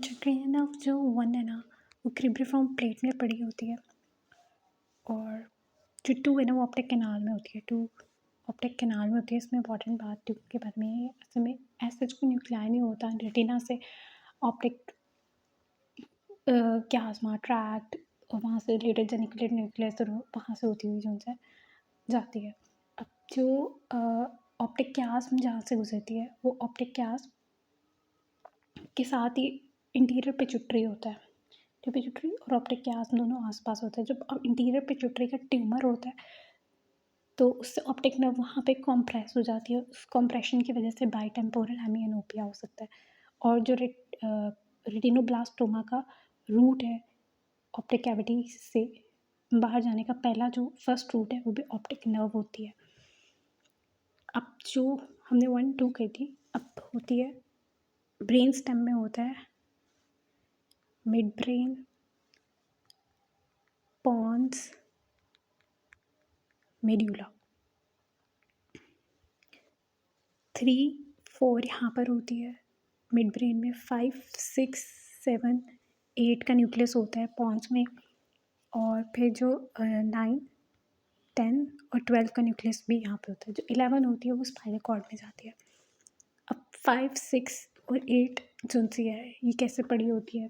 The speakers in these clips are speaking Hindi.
इंट्राक्रैनियल नर्व जो वन है ना, वो क्रिब्रिफॉर्म प्लेट में पड़ी होती है, और जो टू है ना वो ऑप्टिक कैनाल में होती है। टू ऑप्टिक कैनाल में होती है। इसमें इंपॉर्टेंट बात ट्यूब के बारे में है, असल में ऐसा कुछ न्यूक्लियाई नहीं होता। रेटिना से ऑप्टिक क्यास्मा ट्रैक्ट और वहाँ से रिलेटेड जेनिकुलेट न्यूक्लियस वहाँ से होती हुई जो उनसे जाती है। अब जो ऑप्टिक क्यास्म जहाँ से गुजरती है, वो ऑप्टिक क्यास्म के साथ ही इंटीरियर पिट्यूटरी होता है। जो पिट्यूटरी और ऑप्टिक क्यास्म दोनों आसपास होता है। जब इंटीरियर पिट्यूटरी का ट्यूमर होता है तो उससे ऑप्टिक नर्व वहाँ पे कॉम्प्रेस हो जाती है। उस कॉम्प्रेशन की वजह से बाइटेम्पोरल हेमिअनोपिया हो सकता है। और जो रेटिनोब्लास्टोमा का रूट है ऑप्टिक कैविटी से बाहर जाने का, पहला जो फर्स्ट रूट है वो भी ऑप्टिक नर्व होती है। अब जो हमने 1 2 कही थी, अब होती है ब्रेन स्टेम में होता है मिड ब्रेन, पॉन्स, मेड्यूला। 3 4 यहाँ पर होती है मिड ब्रेन में। 5 6 7 8 का न्यूक्लियस होता है पॉन्स में, और फिर जो 9 10 और 12 का न्यूक्लियस भी यहाँ पे होता है। जो 11 होती है वो स्पाइनल कॉर्ड में जाती है। अब 5 6 और 8 जो सी है ये कैसे पड़ी होती है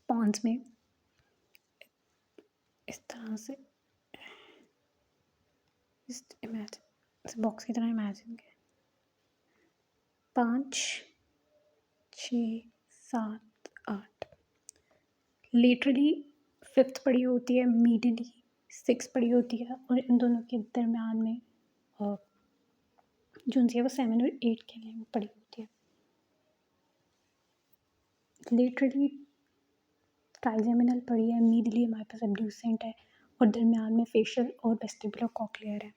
पॉन्स में, इस तरह से, इस इमेजिन, इस बॉक्स की तरह इमेजिन के 5 6 7 8 लेटरली 5th पड़ी होती है, मीडियली 6 पड़ी होती है, और इन दोनों के दरम्यान में जो है वो 7 और 8 के लिए पड़ी होती है। लेटरली ट्राइजेमिनल पड़ी है, मीडियली हमारे पास एब्ड्यूसेंट है, और दरम्यान में फेशियल और वेस्टिबुलर कॉक्लियर है।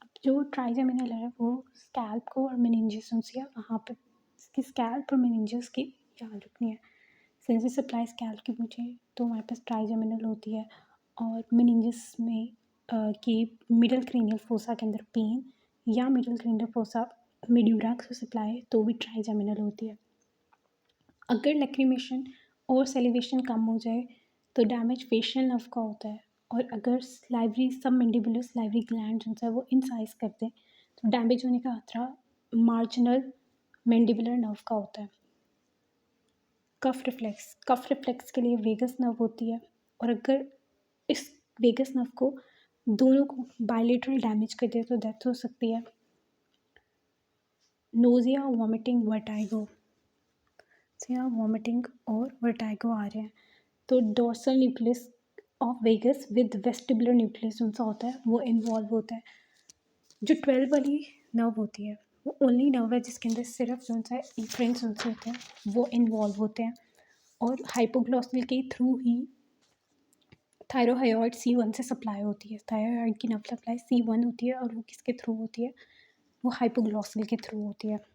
अब जो ट्राइजेमिनल है वो स्कैल्प को और मेनिंजेस उनसे वहाँ पे इसकी स्कैल्प और मेनिंजेस की याद रखनी है। सेंसरी सप्लाई स्कैल्प की पूछे तो हमारे पास ट्राइजेमिनल होती है, और मेनिंजेस में कि मिडल क्रेनियल फोसा के अंदर पेन या मिडल क्रेनियल फोसा मेड्यूरा से सप्लाई तो भी ट्राइजेमिनल होती है। अगर लैक्रिमेशन और सेलिवेशन कम हो जाए तो डैमेज फेशियल नर्व का होता है, और अगर स्लाइवरी सब मैंडिबुलर स्लाइवरी ग्लैंड जो है वो इनसाइज करते हैं तो डैमेज होने का खतरा मार्जिनल मैंडिबुलर नर्व का होता है। कफ रिफ्लेक्स के लिए वेगस नर्व होती है, और अगर इस वेगस नर्व को दोनों को बायलेटरल डैमेज कर दे तो डेथ हो सकती है। नोजिया, वॉमिटिंग, वर्टाइगो से यहाँ वॉमिटिंग और वर्टाइगो आ रहे हैं तो dorsal nucleus of vagus with vestibular nucleus उनसा होता है वो इन्वॉल्व होता है। जो 12 वाली नर्व होती है वो ओनली नर्व है जिसके अंदर सिर्फ जो सा इफ्रेंट्स उनसे होते हैं वो इन्वॉल्व होते हैं, और हाइपोग्लॉसल के थ्रू ही थायरोहाइड C1 से सप्लाई होती है। थायरोहाइड की नर्व सप्लाई C1 होती है, और वो किसके थ्रू होती है, वो हाइपोग्लॉसल के थ्रू होती है।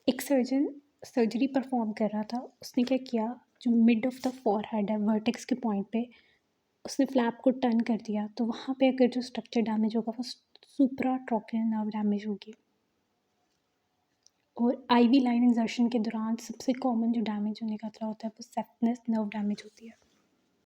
एक सर्जन सर्जरी परफॉर्म कर रहा था, उसने क्या किया, जो मिड ऑफ द फॉरहेड है वर्टेक्स के पॉइंट पे उसने फ्लैप को टर्न कर दिया, तो वहाँ पे अगर जो स्ट्रक्चर डैमेज होगा वो सुप्राट्रोपियल नर्व डैमेज होगी। और आईवी लाइन इंजर्शन के दौरान सबसे कॉमन जो डैमेज होने का खतरा होता है वो सेप्टनस नर्व डैमेज होती है।